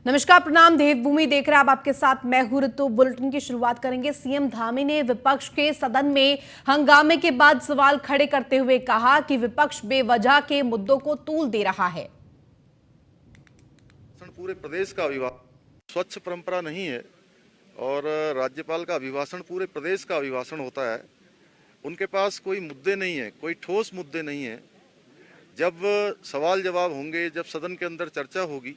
नमस्कार, प्रणाम। देवभूमि देख रहे हैं आप, आपके साथ मैं हूं ऋतु। बुलेटिन की शुरुआत करेंगे। सीएम धामी ने विपक्ष के सदन में हंगामे के बाद सवाल खड़े करते हुए कहा कि विपक्ष बेवजह के मुद्दों को तूल दे रहा है। पूरे प्रदेश का अभिभाषण स्वच्छ परंपरा नहीं है और राज्यपाल का अभिभाषण पूरे प्रदेश का अभिभाषण होता है। उनके पास कोई मुद्दे नहीं है, कोई ठोस मुद्दे नहीं है। जब सवाल जवाब होंगे, जब सदन के अंदर चर्चा होगी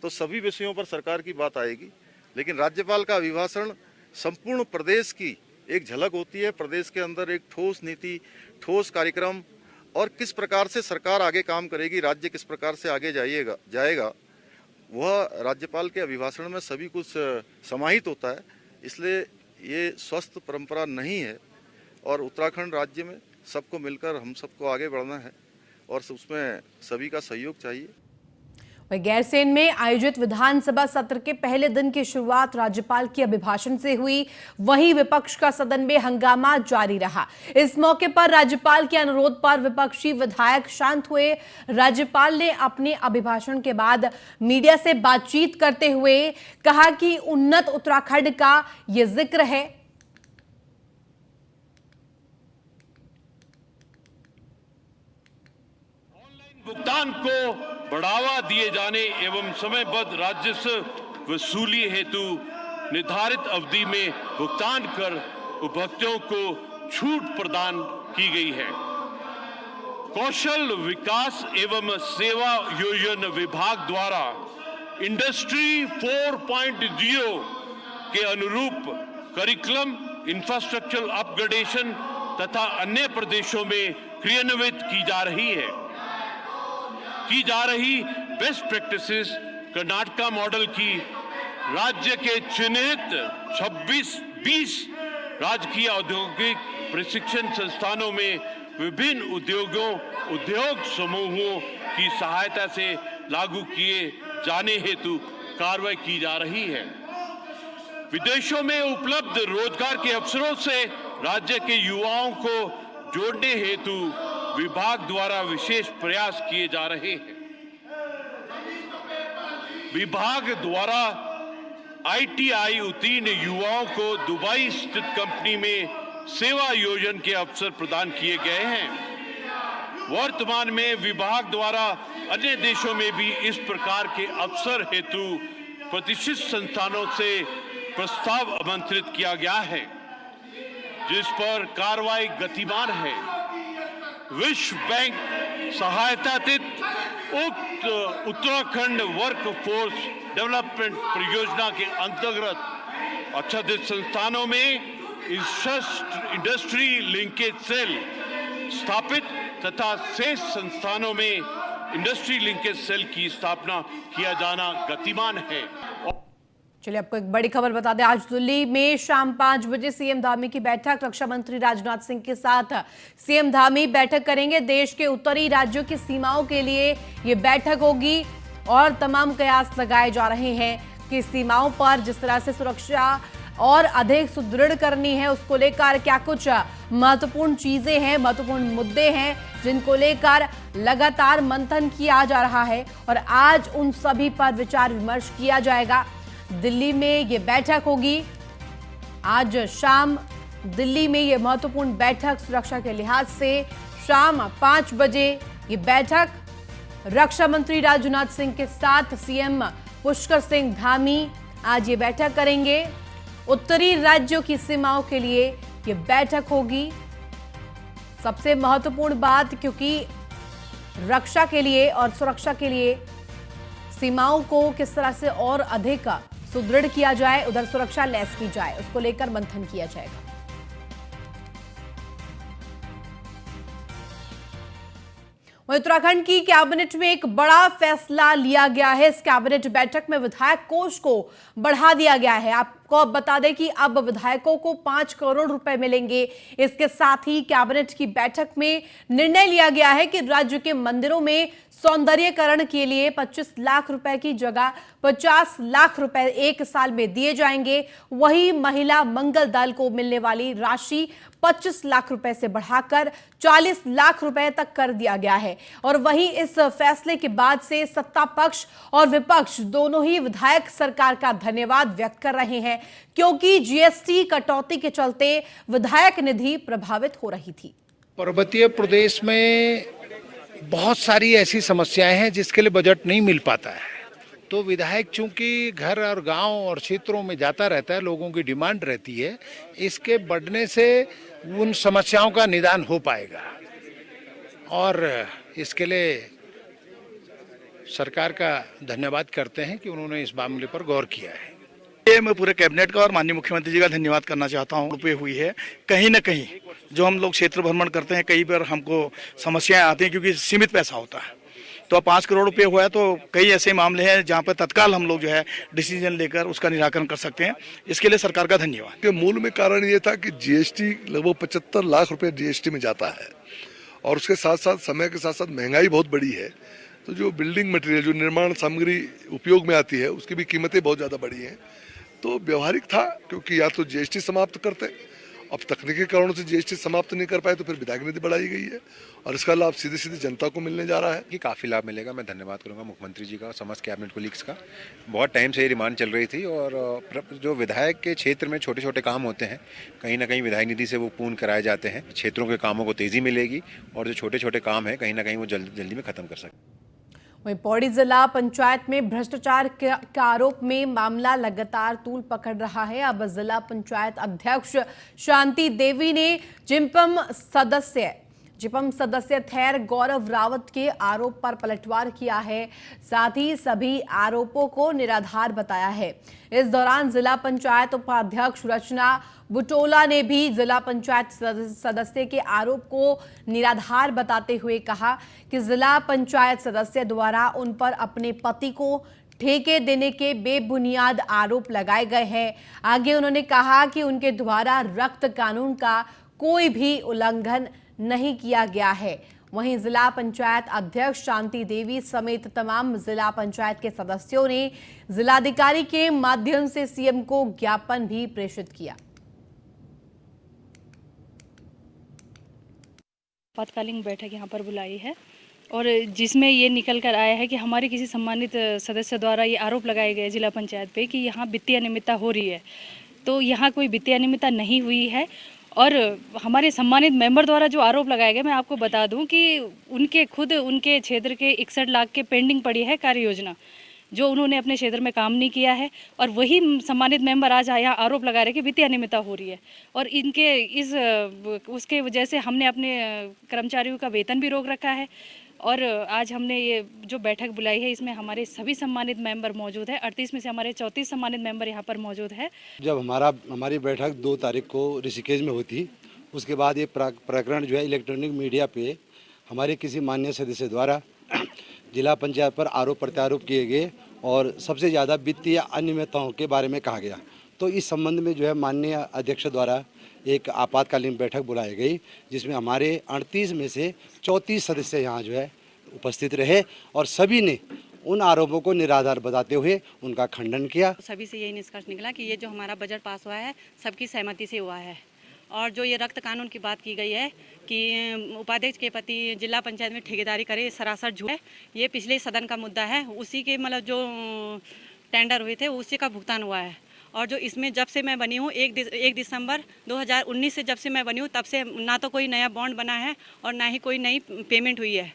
तो सभी विषयों पर सरकार की बात आएगी, लेकिन राज्यपाल का अभिभाषण संपूर्ण प्रदेश की एक झलक होती है। प्रदेश के अंदर एक ठोस नीति, ठोस कार्यक्रम और किस प्रकार से सरकार आगे काम करेगी, राज्य किस प्रकार से आगे जाएगा, वह राज्यपाल के अभिभाषण में सभी कुछ समाहित होता है। इसलिए ये स्वस्थ परंपरा नहीं है और उत्तराखंड राज्य में सबको मिलकर हम सबको आगे बढ़ना है और उसमें सभी का सहयोग चाहिए। गैरसैंण में आयोजित विधानसभा सत्र के पहले दिन की शुरुआत राज्यपाल के अभिभाषण से हुई। वहीं विपक्ष का सदन में हंगामा जारी रहा। इस मौके पर राज्यपाल के अनुरोध पर विपक्षी विधायक शांत हुए। राज्यपाल ने अपने अभिभाषण के बाद मीडिया से बातचीत करते हुए कहा कि उन्नत उत्तराखंड का यह जिक्र है। भुगतान को बढ़ावा दिए जाने एवं समयबद्ध राजस्व वसूली हेतु निर्धारित अवधि में भुगतान कर उपभोक्ताओं को छूट प्रदान की गई है। कौशल विकास एवं सेवा योजना विभाग द्वारा इंडस्ट्री 4.0 के अनुरूप करिकुलम, इंफ्रास्ट्रक्चर अपग्रेडेशन तथा अन्य प्रदेशों में क्रियान्वित की जा रही बेस्ट प्रैक्टिसेस कर्नाटका मॉडल की राज्य के चिन्हित 26-20 राजकीय औद्योगिक प्रशिक्षण संस्थानों में विभिन्न उद्योग समूहों की सहायता से लागू किए जाने हेतु कार्रवाई की जा रही है। विदेशों में उपलब्ध रोजगार के अवसरों से राज्य के युवाओं को जोड़ने हेतु विभाग द्वारा विशेष प्रयास किए जा रहे हैं। विभाग द्वारा ITI उत्तीर्ण युवाओं को दुबई स्थित कंपनी में सेवा योजना के अवसर प्रदान किए गए हैं। वर्तमान में विभाग द्वारा अन्य देशों में भी इस प्रकार के अवसर हेतु प्रतिष्ठित संस्थानों से प्रस्ताव आमंत्रित किया गया है, जिस पर कार्रवाई गतिमान है। विश्व बैंक सहायतातीत उत्तराखंड वर्क फोर्स डेवलपमेंट परियोजना के अंतर्गत आच्छादित संस्थानों में इंडस्ट्री लिंकेज सेल स्थापित तथा शेष संस्थानों में इंडस्ट्री लिंकेज सेल की स्थापना किया जाना गतिमान है। चलिए, आपको एक बड़ी खबर बता दें। आज दिल्ली में शाम 5 बजे सीएम धामी की बैठक। रक्षा मंत्री राजनाथ सिंह के साथ सीएम धामी बैठक करेंगे। देश के उत्तरी राज्यों की सीमाओं के लिए ये बैठक होगी और तमाम कयास लगाए जा रहे हैं कि सीमाओं पर जिस तरह से सुरक्षा और अधिक सुदृढ़ करनी है, उसको लेकर क्या कुछ महत्वपूर्ण चीजें हैं, महत्वपूर्ण मुद्दे हैं जिनको लेकर लगातार मंथन किया जा रहा है और आज उन सभी पर विचार विमर्श किया जाएगा। दिल्ली में ये बैठक होगी। आज शाम दिल्ली में ये महत्वपूर्ण बैठक सुरक्षा के लिहाज से शाम 5 बजे ये बैठक रक्षा मंत्री राजनाथ सिंह के साथ सीएम पुष्कर सिंह धामी आज ये बैठक करेंगे। उत्तरी राज्यों की सीमाओं के लिए ये बैठक होगी। सबसे महत्वपूर्ण बात, क्योंकि रक्षा के लिए और सुरक्षा के लिए सीमाओं को किस तरह से और अधिक सुदृढ़ किया जाए, उधर सुरक्षा लैस की जाए, उसको लेकर मंथन किया जाएगा। उत्तराखंड की कैबिनेट में एक बड़ा फैसला लिया गया है। इस कैबिनेट बैठक में विधायक कोष को बढ़ा दिया गया है। आपको आपको अब बता दें कि अब विधायकों को 5 करोड़ रुपए मिलेंगे। इसके साथ ही कैबिनेट की बैठक में निर्णय लिया गया है कि राज्य के मंदिरों में सौंदर्यीकरण के लिए 25 लाख रुपए की जगह 50 लाख रुपए 1 साल में दिए जाएंगे। वहीं महिला मंगल दल को मिलने वाली राशि 25 लाख रुपए से बढ़ाकर 40 लाख रुपए तक कर दिया गया है। और वहीं इस फैसले के बाद से सत्ता पक्ष और विपक्ष दोनों ही विधायक सरकार का धन्यवाद व्यक्त कर रहे हैं, क्योंकि जीएसटी कटौती के चलते विधायक निधि प्रभावित हो रही थी। पर्वतीय प्रदेश में बहुत सारी ऐसी समस्याएं हैं जिसके लिए बजट नहीं मिल पाता है, तो विधायक चूंकि घर और गांव और क्षेत्रों में जाता रहता है, लोगों की डिमांड रहती है, इसके बढ़ने से उन समस्याओं का निदान हो पाएगा और इसके लिए सरकार का धन्यवाद करते हैं कि उन्होंने इस मामले पर गौर किया है। ये मैं पूरे कैबिनेट का और माननीय मुख्यमंत्री जी का धन्यवाद करना चाहता हूँ। रुपये हुई है कहीं न कहीं जो हम लोग क्षेत्र भ्रमण करते हैं, कई बार हमको समस्याएं आती हैं क्योंकि सीमित पैसा होता है। तो अब 5 करोड़ रुपये हुआ है तो कई ऐसे मामले हैं जहाँ पर तत्काल हम लोग जो है डिसीजन लेकर उसका निराकरण कर सकते हैं। इसके लिए सरकार का धन्यवाद। के मूल में कारण ये था कि जीएसटी लगभग 75 लाख रुपए जीएसटी में जाता है और उसके साथ साथ समय के साथ साथ महंगाई बहुत बड़ी है, तो जो बिल्डिंग मटेरियल, जो निर्माण सामग्री उपयोग में आती है, उसकी भी कीमतें बहुत ज़्यादा बढ़ी हैं। तो व्यवहारिक था क्योंकि या तो जीएसटी समाप्त करते, अब तकनीकी कारणों से जीएसटी समाप्त नहीं कर पाए तो फिर विधायक निधि बढ़ाई गई है और इसका लाभ सीधे सीधे जनता को मिलने जा रहा है। कि काफ़ी लाभ मिलेगा। मैं धन्यवाद करूंगा मुख्यमंत्री जी का और समस्त कैबिनेट कोलीग्स का। बहुत टाइम से ये डिमांड चल रही थी और जो विधायक के क्षेत्र में छोटे छोटे काम होते हैं, कहीं ना कहीं विधायक निधि से वो पूर्ण कराए जाते हैं। क्षेत्रों के कामों को तेज़ी मिलेगी और जो छोटे छोटे काम है कहीं ना कहीं वो जल्दी में ख़त्म कर सकते। वहीं पौड़ी जिला पंचायत में भ्रष्टाचार के आरोप में मामला लगातार तूल पकड़ रहा है। अब जिला पंचायत अध्यक्ष शांति देवी ने जिपम सदस्य थैर गौरव रावत के आरोप पर पलटवार किया है, साथ ही सभी आरोपों को निराधार बताया है। इस दौरान जिला पंचायत उपाध्यक्ष रचना बुटोला ने भी जिला पंचायत सदस्य के आरोप को निराधार बताते हुए कहा कि जिला पंचायत सदस्य द्वारा उन पर अपने पति को ठेके देने के बेबुनियाद आरोप लगाए गए हैं। आगे उन्होंने कहा कि उनके द्वारा रक्त कानून का कोई भी उल्लंघन नहीं किया गया है। वहीं जिला पंचायत अध्यक्ष शांति देवी समेत तमाम जिला पंचायत के सदस्यों ने जिलाधिकारी के माध्यम से सीएम को ज्ञापन भी प्रेषित किया। आपातकालीन बैठक यहाँ पर बुलाई है और जिसमें ये निकल कर आया है कि हमारे किसी सम्मानित सदस्य द्वारा ये आरोप लगाए गए जिला पंचायत पे कि यहाँ वित्तीय अनियमितता हो रही है। तो यहाँ कोई वित्तीय अनियमितता नहीं हुई है और हमारे सम्मानित मेंबर द्वारा जो आरोप लगाए गए, मैं आपको बता दूं कि उनके क्षेत्र के 61 लाख के पेंडिंग पड़ी है कार्य योजना, जो उन्होंने अपने क्षेत्र में काम नहीं किया है और वही सम्मानित मेंबर आज यहाँ आरोप लगा रहे कि वित्तीय अनियमितता हो रही है। और इनके उसके वजह से हमने अपने कर्मचारियों का वेतन भी रोक रखा है और आज हमने ये जो बैठक बुलाई है इसमें हमारे सभी सम्मानित मेंबर मौजूद है। 38 में से हमारे 34 सम्मानित मेंबर यहाँ पर मौजूद है। जब हमारी बैठक 2 तारीख को ऋषिकेश में होती, उसके बाद ये प्रकरण जो है इलेक्ट्रॉनिक मीडिया पे हमारे किसी माननीय सदस्य द्वारा जिला पंचायत पर आरोप प्रत्यारोप किए गए और सबसे ज़्यादा वित्तीय अनियमितताओं के बारे में कहा गया। तो इस संबंध में जो है माननीय अध्यक्ष द्वारा एक आपातकालीन बैठक बुलाई गई, जिसमें हमारे 38 में से 34 सदस्य यहाँ जो है उपस्थित रहे और सभी ने उन आरोपों को निराधार बताते हुए उनका खंडन किया। सभी से यही निष्कर्ष निकला कि ये जो हमारा बजट पास हुआ है सबकी सहमति से हुआ है और जो ये रक्त कानून की बात की गई है कि उपाध्यक्ष के पति जिला पंचायत में ठेकेदारी करे, सरासर झूठ है। ये पिछले सदन का मुद्दा है, उसी के मतलब जो टेंडर हुए थे उसी का भुगतान हुआ है। और जो इसमें जब से मैं बनी हूँ 1 दिसंबर 2019 से जब से मैं बनी हूँ तब से ना तो कोई नया बॉन्ड बना है और ना ही कोई नई पेमेंट हुई है।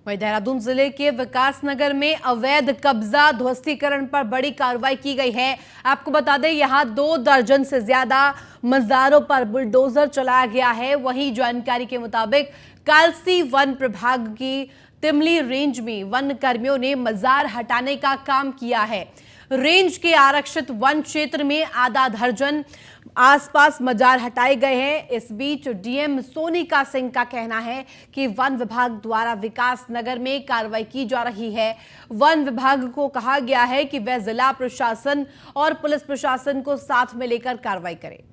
वहीं देहरादून जिले के विकासनगर में अवैध कब्जा ध्वस्तीकरण पर बड़ी कार्रवाई की गई है। आपको बता दें यहां 2 दर्जन से ज्यादा मजारों पर बुलडोजर चलाया गया है। वहीं जानकारी के मुताबिक कालसी वन प्रभाग की तिमली रेंज में वन कर्मियों ने मजार हटाने का काम किया है। रेंज के आरक्षित वन क्षेत्र में आधा दर्जन आसपास मजार हटाए गए हैं। इस बीच डीएम सोनिका सिंह का कहना है कि वन विभाग द्वारा विकास नगर में कार्रवाई की जा रही है। वन विभाग को कहा गया है कि वह जिला प्रशासन और पुलिस प्रशासन को साथ में लेकर कार्रवाई करे।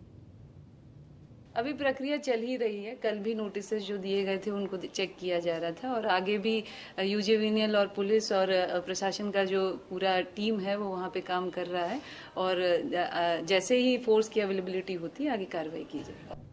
अभी प्रक्रिया चल ही रही है। कल भी नोटिस जो दिए गए थे उनको चेक किया जा रहा था और आगे भी यूजेविनियल और पुलिस और प्रशासन का जो पूरा टीम है वो वहाँ पे काम कर रहा है और जैसे ही फोर्स की अवेलेबिलिटी होती है आगे कार्रवाई की जाएगी।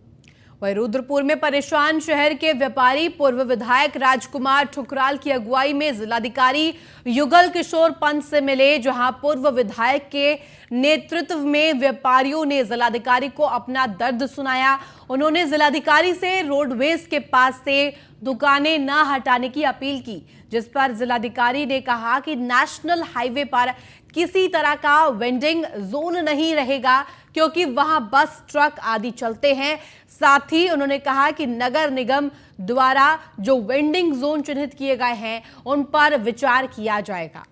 वहीं रुद्रपुर में परेशान शहर के व्यापारी पूर्व विधायक राजकुमार ठुकराल की अगुवाई में जिलाधिकारी युगल किशोर पंत से मिले, जहां पूर्व विधायक के नेतृत्व में व्यापारियों ने जिलाधिकारी को अपना दर्द सुनाया। उन्होंने जिलाधिकारी से रोडवेज के पास से दुकानें न हटाने की अपील की, जिस पर जिलाधिकारी ने कहा कि नेशनल हाईवे पर किसी तरह का वेंडिंग जोन नहीं रहेगा क्योंकि वहां बस ट्रक आदि चलते हैं। साथ ही उन्होंने कहा कि नगर निगम द्वारा जो वेंडिंग जोन चिन्हित किए गए हैं उन पर विचार किया जाएगा।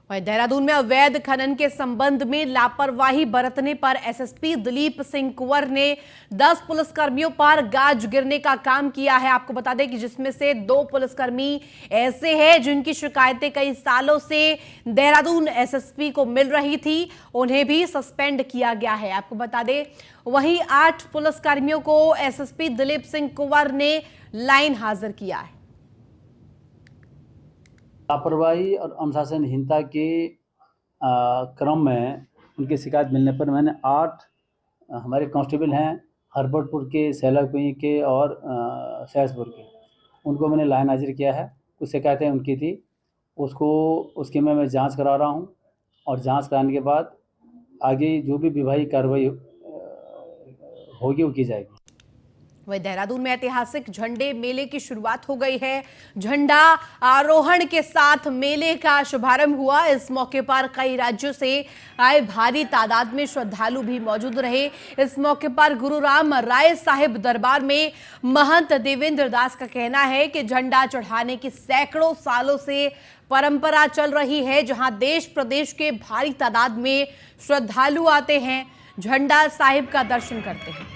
देहरादून में अवैध खनन के संबंध में लापरवाही बरतने पर एसएसपी दिलीप सिंह कुंवर ने 10 पुलिसकर्मियों पर गाज गिरने का काम किया है। आपको बता दें कि जिसमें से 2 पुलिसकर्मी ऐसे हैं जिनकी शिकायतें कई सालों से देहरादून एसएसपी को मिल रही थी, उन्हें भी सस्पेंड किया गया है। आपको बता दें वहीं 8 पुलिसकर्मियों को एसएसपी दिलीप सिंह कुंवर ने लाइन हाजिर किया है। लापरवाही और अनुशासनहीनता के क्रम में उनकी शिकायत मिलने पर मैंने 8 हमारे कांस्टेबल हैं हरबटपुर के, सैलाकुई के और सहसपुर के, उनको मैंने लाइन हाजिर किया है। कुछ शिकायतें उनकी थी, उसकी मैं जांच करा रहा हूं और जांच कराने के बाद आगे जो भी विभागीय कार्रवाई होगी वो की जाएगी। वही देहरादून में ऐतिहासिक झंडे मेले की शुरुआत हो गई है। झंडा आरोहण के साथ मेले का शुभारंभ हुआ। इस मौके पर कई राज्यों से आए भारी तादाद में श्रद्धालु भी मौजूद रहे। इस मौके पर गुरुराम राय साहिब दरबार में महंत देवेंद्र दास का कहना है कि झंडा चढ़ाने की सैकड़ों सालों से परंपरा चल रही है, जहां देश प्रदेश के भारी तादाद में श्रद्धालु आते हैं, झंडा साहिब का दर्शन करते हैं।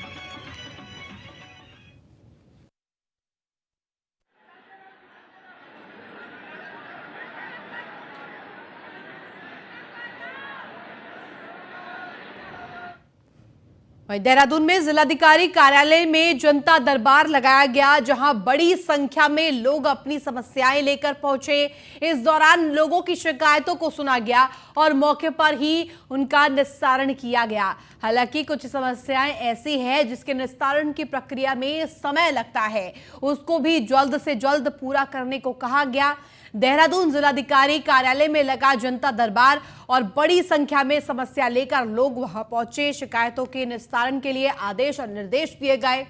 देहरादून में जिलाधिकारी कार्यालय में जनता दरबार लगाया गया, जहां बड़ी संख्या में लोग अपनी समस्याएं लेकर पहुंचे। इस दौरान लोगों की शिकायतों को सुना गया और मौके पर ही उनका निस्तारण किया गया। हालांकि कुछ समस्याएं ऐसी हैं जिसके निस्तारण की प्रक्रिया में समय लगता है, उसको भी जल्द से जल्द पूरा करने को कहा गया। देहरादून जिलाधिकारी कार्यालय में लगा जनता दरबार और बड़ी संख्या में समस्या लेकर लोग वहां पहुंचे। शिकायतों के निस्तारण के लिए आदेश और निर्देश दिए गए।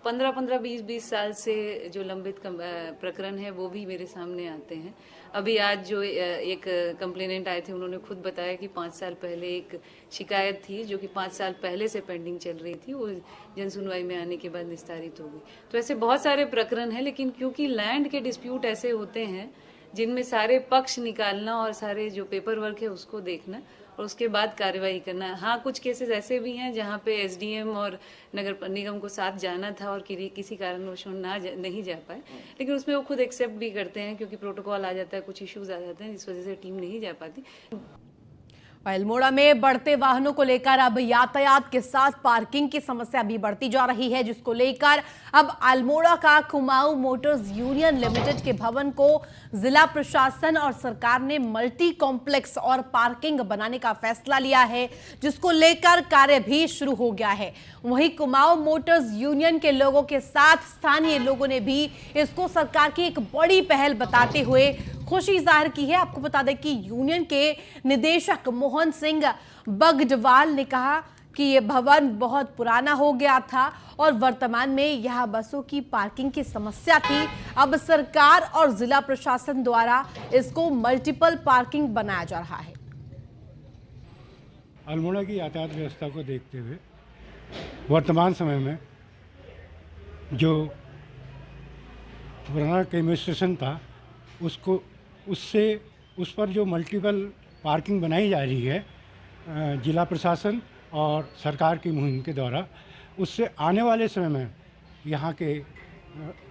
15-15, 20-20 साल से जो लंबित प्रकरण है वो भी मेरे सामने आते हैं। अभी आज जो एक कंप्लेनेंट आए थे उन्होंने खुद बताया कि 5 साल पहले एक शिकायत थी जो कि 5 साल पहले से पेंडिंग चल रही थी, वो जन सुनवाई में आने के बाद निस्तारित हो गई। तो ऐसे बहुत सारे प्रकरण हैं, लेकिन क्योंकि लैंड के डिस्प्यूट ऐसे होते हैं जिनमें सारे पक्ष निकालना और सारे जो पेपर वर्क है उसको देखना और उसके बाद कार्रवाई करना। हाँ, कुछ केसेस ऐसे भी हैं जहाँ पे एसडीएम और नगर निगम को साथ जाना था और किसी कारणवश नहीं जा पाए, लेकिन उसमें वो खुद एक्सेप्ट भी करते हैं क्योंकि प्रोटोकॉल आ जाता है, कुछ इश्यूज आ जाते हैं जिस वजह से टीम नहीं जा पाती। अल्मोड़ा में बढ़ते वाहनों को लेकर अब यातायात के साथ पार्किंग की समस्या भी बढ़ती जा रही है, जिसको लेकर अब अल्मोड़ा का कुमाऊं मोटर्स यूनियन लिमिटेड के भवन को जिला प्रशासन और सरकार ने मल्टी कॉम्प्लेक्स और पार्किंग बनाने का फैसला लिया है, जिसको लेकर कार्य भी शुरू हो गया है। वहीं कुमाऊं मोटर्स यूनियन के लोगों के साथ स्थानीय लोगों ने भी इसको सरकार की एक बड़ी पहल बताते हुए खुशी जाहिर की है। आपको बता दें कि यूनियन के निदेशक मोहन सिंह बगडवाल ने कहा कि यह भवन बहुत पुराना हो गया था और वर्तमान में यह बसों की पार्किंग की समस्या थी। अब सरकार और जिला प्रशासन द्वारा इसको मल्टीपल पार्किंग बनाया जा रहा है। अल्मोड़ा की यातायात व्यवस्था को देखते हुए वर्तमान समय में जो पुराना केमियो स्टेशन था उस पर जो मल्टीपल पार्किंग बनाई जा रही है जिला प्रशासन और सरकार की मुहिम के द्वारा, उससे आने वाले समय में यहाँ के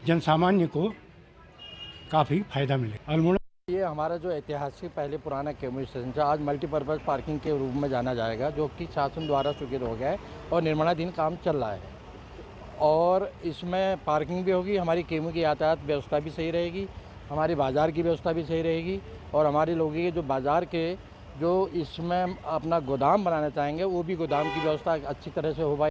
जनसामान्य को काफ़ी फायदा मिले। अल्मोड़ा ये हमारा जो ऐतिहासिक पहले पुराना केमियो स्टेशन था आज मल्टीपर्पज़ पार्किंग के रूप में जाना जाएगा, जो कि शासन द्वारा स्वीकृत हो गया है और निर्माणाधीन काम चल रहा है। और इसमें पार्किंग भी होगी, हमारी केमियो की यातायात व्यवस्था भी सही रहेगी, हमारी बाज़ार की व्यवस्था भी सही रहेगी और हमारे लोगों के जो बाज़ार के जो इसमें अपना गोदाम बनाना चाहेंगे वो भी गोदाम की व्यवस्था अच्छी तरह से हो पाए।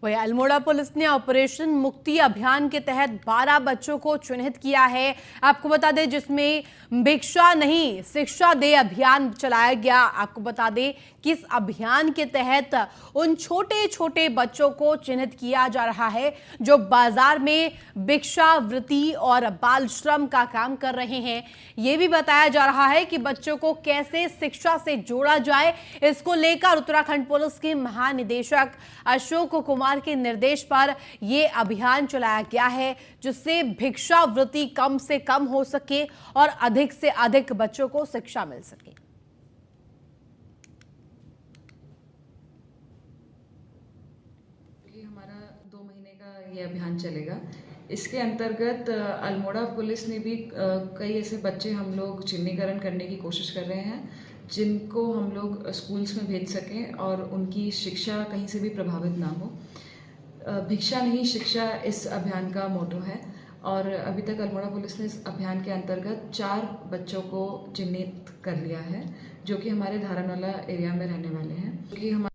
वहीं अल्मोड़ा पुलिस ने ऑपरेशन मुक्ति अभियान के तहत 12 बच्चों को चिन्हित किया है। आपको बता दें जिसमें भिक्षा नहीं शिक्षा दे अभियान चलाया गया। आपको बता दें कि इस अभियान के तहत उन छोटे छोटे बच्चों को चिन्हित किया जा रहा है जो बाजार में भिक्षावृत्ति और बाल श्रम का काम कर रहे हैं। ये भी बताया जा रहा है कि बच्चों को कैसे शिक्षा से जोड़ा जाए, इसको लेकर उत्तराखंड पुलिस के महानिदेशक अशोक कुमार के निर्देश पर यह अभियान चलाया गया है, जिससे भिक्षावृत्ति कम से कम हो सके और अधिक से अधिक बच्चों को शिक्षा मिल सके। हमारा 2 महीने का ये अभियान चलेगा। इसके अंतर्गत अल्मोड़ा पुलिस ने भी कई ऐसे बच्चे हम लोग चिन्हीकरण करने की कोशिश कर रहे हैं जिनको हम लोग स्कूल्स में भेज सकें और उनकी शिक्षा कहीं से भी प्रभावित ना हो। भिक्षा नहीं शिक्षा इस अभियान का मोटो है और अभी तक अल्मोड़ा पुलिस ने इस अभियान के अंतर्गत 4 बच्चों को चिन्हित कर लिया है जो कि हमारे धारानाला एरिया में रहने वाले हैं। क्योंकि हमारे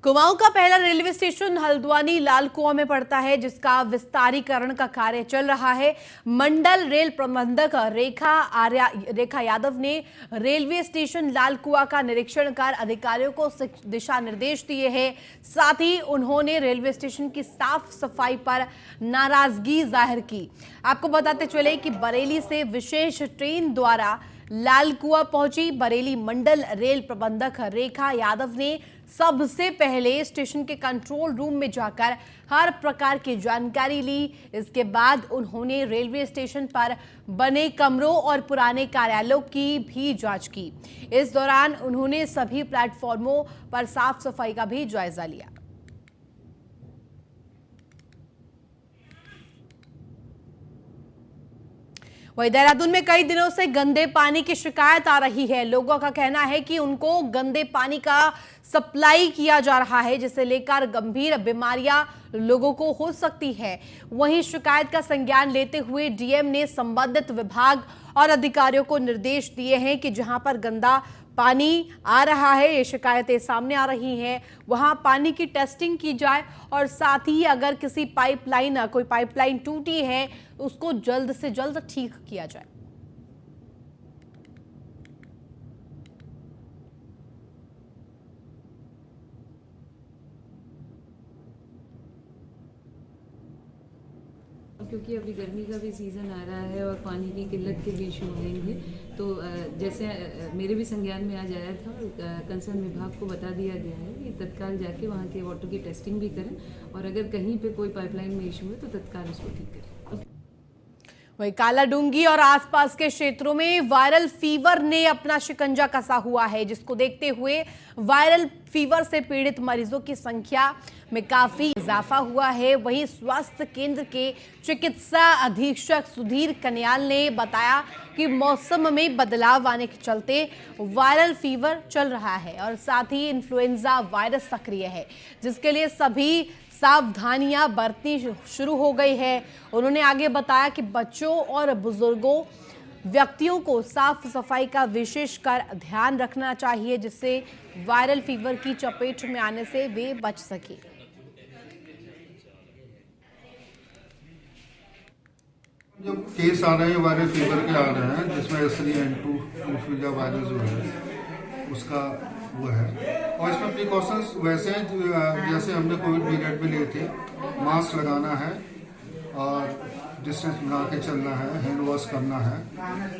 कुमाऊं का पहला रेलवे स्टेशन हल्द्वानी लाल कुआं में पड़ता है, जिसका विस्तारीकरण का कार्य चल रहा है। मंडल रेल प्रबंधक रेखा यादव ने रेलवे स्टेशन लाल कुआं का निरीक्षण कर अधिकारियों को दिशा निर्देश दिए हैं। साथ ही उन्होंने रेलवे स्टेशन की साफ सफाई पर नाराजगी जाहिर की। आपको बताते चले कि बरेली से विशेष ट्रेन द्वारा लाल कुआं पहुंची बरेली मंडल रेल प्रबंधक रेखा यादव ने सबसे पहले स्टेशन के कंट्रोल रूम में जाकर हर प्रकार की जानकारी ली। इसके बाद उन्होंने रेलवे स्टेशन पर बने कमरों और पुराने कार्यालयों की भी जांच की। इस दौरान उन्होंने सभी प्लेटफॉर्मों पर साफ सफाई का भी जायजा लिया। वहीं देहरादून में कई दिनों से गंदे पानी की शिकायत आ रही है। लोगों का कहना है कि उनको गंदे पानी का सप्लाई किया जा रहा है, जिसे लेकर गंभीर बीमारियां लोगों को हो सकती है। वहीं शिकायत का संज्ञान लेते हुए डीएम ने संबंधित विभाग और अधिकारियों को निर्देश दिए हैं कि जहां पर गंदा पानी आ रहा है, ये शिकायतें सामने आ रही हैं, वहां पानी की टेस्टिंग की जाए और साथ ही अगर कोई पाइपलाइन टूटी है उसको जल्द से जल्द ठीक किया जाए। क्योंकि अभी गर्मी का भी सीज़न आ रहा है और पानी की किल्लत के भी इशू होंगे, तो जैसे मेरे भी संज्ञान में आज आया था, कंसर्न विभाग को बता दिया गया है कि तत्काल जाके वहाँ के वाटर की टेस्टिंग भी करें और अगर कहीं पे कोई पाइपलाइन में इशू है तो तत्काल उसको ठीक करें। वहीं कालाडूंगी और आसपास के क्षेत्रों में वायरल फीवर ने अपना शिकंजा कसा हुआ है, जिसको देखते हुए वायरल फीवर से पीड़ित मरीजों की संख्या में काफी इजाफा हुआ है। वहीं स्वास्थ्य केंद्र के चिकित्सा अधीक्षक सुधीर कन्याल ने बताया कि मौसम में बदलाव आने के चलते वायरल फीवर चल रहा है और साथ ही इन्फ्लुएंजा वायरस सक्रिय है, जिसके लिए सभी सावधानियां बरतनी शुरू हो गई है। उन्होंने आगे बताया कि बच्चों और बुजुर्गों व्यक्तियों को साफ सफाई का विशेषकर ध्यान रखना चाहिए, जिससे वायरल फीवर की चपेट में आने से वे बच सके। जो केस आ रहे हैं वायरल फीवर के आ रहे हैं, जिसमें H3N2 इन्फ्लुएंजा वायरस जो है उसका वो है, और इसमें प्रिकॉशंस वैसे हैं जैसे हमने कोविड पीरियड में लिए थे। मास्क लगाना है और डिस्टेंस बना के चलना है, हैंड वॉश करना है,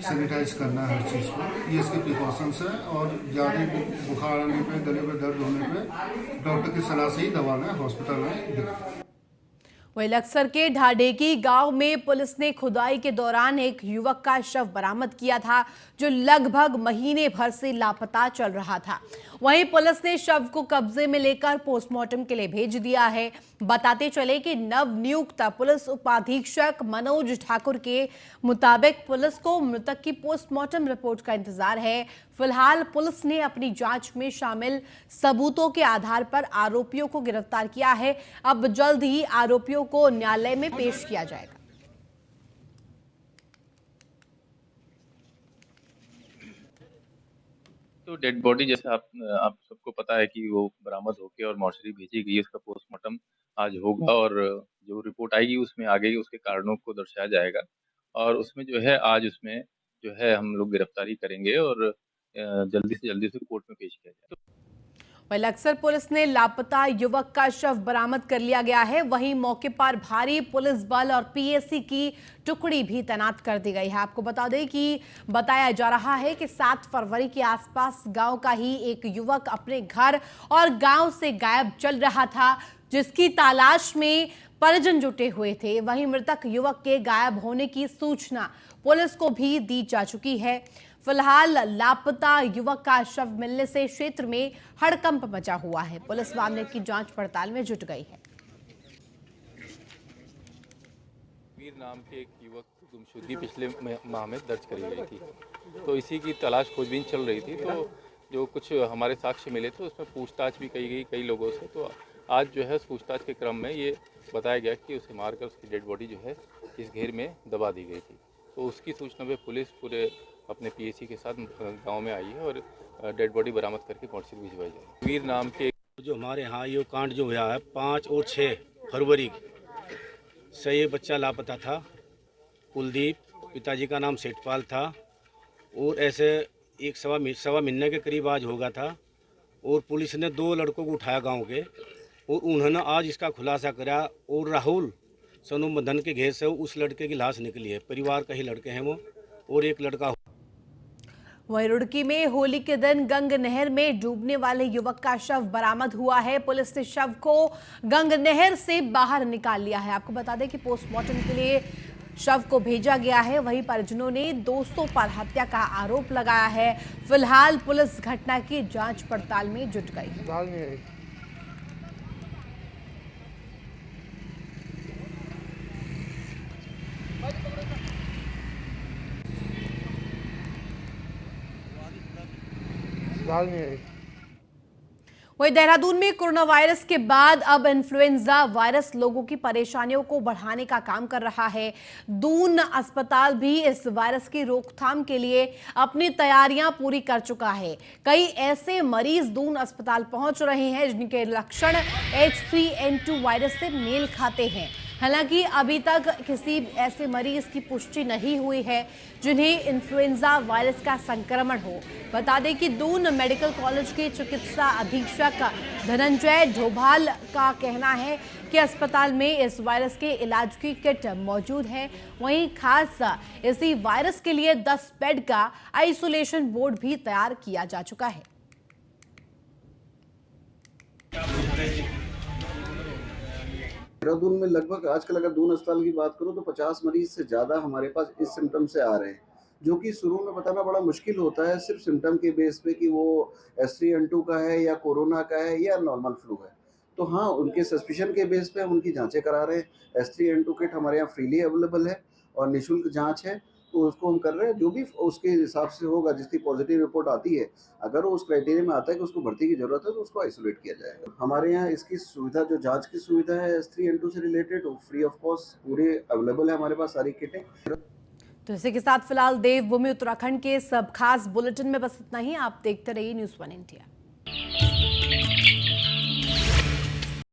सैनिटाइज करना है हर चीज़ को, ये इसके प्रिकॉशंस हैं। और ज़्यादा बुखार आने पे, गले में दर्द होने पे डॉक्टर की सलाह से ही दवा लें, हॉस्पिटल में दिखाएं। वहीं लक्सर के ढाडेकी गांव में पुलिस ने खुदाई के दौरान एक युवक का शव बरामद किया था, जो लगभग महीने भर से लापता चल रहा था। वहीं पुलिस ने शव को कब्जे में लेकर पोस्टमार्टम के लिए भेज दिया है। बताते चले कि नवनियुक्त पुलिस उपाधीक्षक मनोज ठाकुर के मुताबिक पुलिस को मृतक की पोस्टमार्टम रिपोर्ट का इंतजार है। फिलहाल पुलिस ने अपनी जांच में शामिल सबूतों के आधार पर आरोपियों को गिरफ्तार किया है। अब जल्द ही आरोपियों को न्यायालय में पेश किया जाएगा। तो डेड बॉडी जैसे आप सबको पता है कि वो बरामद होके और मॉर्चरी भेजी गई है। उसका पोस्टमार्टम आज होगा और जो रिपोर्ट आएगी उसमें आगे उसके कारणों को दर्शाया जाएगा और उसमें जो है आज उसमें जो है हम लोग गिरफ्तारी करेंगे और जल्दी से कोर्ट में पेश किया जाएगा। वहीं लक्सर पुलिस ने लापता युवक का शव बरामद कर लिया गया है। वहीं मौके पर भारी पुलिस बल और पीएसी की टुकड़ी भी तैनात कर दी गई है। आपको बता दें कि बताया जा रहा है कि 7 फरवरी के आसपास गांव का ही एक युवक अपने घर और गांव से गायब चल रहा था, जिसकी तलाश में परिजन जुटे हुए थे। वहीं मृतक युवक के गायब होने की सूचना पुलिस को भी दी जा चुकी है। फिलहाल लापता युवक का शव मिलने से क्षेत्र में हड़कंप मचा हुआ है। पुलिस मामले की जांच पड़ताल में जुट गई है। वीर नाम के एक युवक की गुमशुदगी पिछले माह में दर्ज करी गई थी, तो इसी की तलाश खोजबीन चल रही थी। तो जो कुछ हमारे साक्ष्य मिले थे उसमें पूछताछ भी की गई कई लोगों से। तो आज जो है पूछताछ के क्रम में ये बताया गया कि उसे मारकर उसकी डेड बॉडी जो है इस घेर में दबा दी गई थी। तो उसकी सूचना पे पुलिस पूरे अपने पीएसी के साथ गांव में आई है और डेड बॉडी बरामद करके मॉर्चरी भिजवाई जाएगी। वीर नाम के जो हमारे यहाँ ये कांड जो हुआ है 5 और 6 फरवरी से ये बच्चा लापता था। कुलदीप, पिताजी का नाम सेठपाल था और ऐसे एक सवा महीने के करीब आज होगा था। और पुलिस ने 2 लड़कों को उठाया गांव के और उन्होंने आज इसका खुलासा करा। और राहुल सनु मदन के घेर से उस लड़के की लाश निकली है। परिवार का ही लड़के हैं वो और एक लड़का। वहीं रुड़की में होली के दिन गंग नहर में डूबने वाले युवक का शव बरामद हुआ है। पुलिस ने शव को गंग नहर से बाहर निकाल लिया है। आपको बता दें कि पोस्टमार्टम के लिए शव को भेजा गया है। वहीं परिजनों ने दोस्तों पर हत्या का आरोप लगाया है। फिलहाल पुलिस घटना की जांच पड़ताल में जुट गई है। वहीं देहरादून में कोरोना वायरस के बाद अब इन्फ्लुएंजा वायरस लोगों की परेशानियों को बढ़ाने का काम कर रहा है। दून अस्पताल भी इस वायरस की रोकथाम के लिए अपनी तैयारियां पूरी कर चुका है। कई ऐसे मरीज दून अस्पताल पहुंच रहे हैं जिनके लक्षण H3N2 वायरस से मेल खाते हैं। हालांकि अभी तक किसी ऐसे मरीज की पुष्टि नहीं हुई है जिन्हें इन्फ्लुएंजा वायरस का संक्रमण हो। बता दें कि दून मेडिकल कॉलेज के चिकित्सा अधीक्षक धनंजय ढोभाल का कहना है कि अस्पताल में इस वायरस के इलाज की किट मौजूद है। वहीं खास इसी वायरस के लिए 10 बेड का आइसोलेशन वार्ड भी तैयार किया जा चुका है। देहरादून में लगभग आजकल अगर दून अस्पताल की बात करूं तो 50 मरीज से ज़्यादा हमारे पास इस सिम्टम से आ रहे हैं, जो कि शुरू में बताना बड़ा मुश्किल होता है सिर्फ सिम्टम के बेस पे कि वो H3N2 का है या कोरोना का है या नॉर्मल फ्लू है। तो हाँ, उनके सस्पिशन के बेस पे हम उनकी जांचें करा रहे हैं। H3N2 किट हमारे यहाँ फ्रीली अवेलेबल है और निःशुल्क जाँच है, तो उसको हम कर रहे हैं। जो भी उसके हिसाब से होगा, जिसकी पॉजिटिव रिपोर्ट आती है, अगर वो उस क्राइटेरिया में आता है कि उसको भर्ती की जरूरत है तो उसको आइसोलेट किया जाएगा। हमारे यहाँ इसकी सुविधा, जो जांच की सुविधा है H3N2 से रिलेटेड, वो फ्री ऑफ कॉस्ट पूरे अवेलेबल है हमारे पास सारी किटें। तो इसी के साथ फिलहाल देवभूमि उत्तराखंड के सब खास बुलेटिन में बस इतना ही। आप देखते रहिए न्यूज़ 1 इंडिया।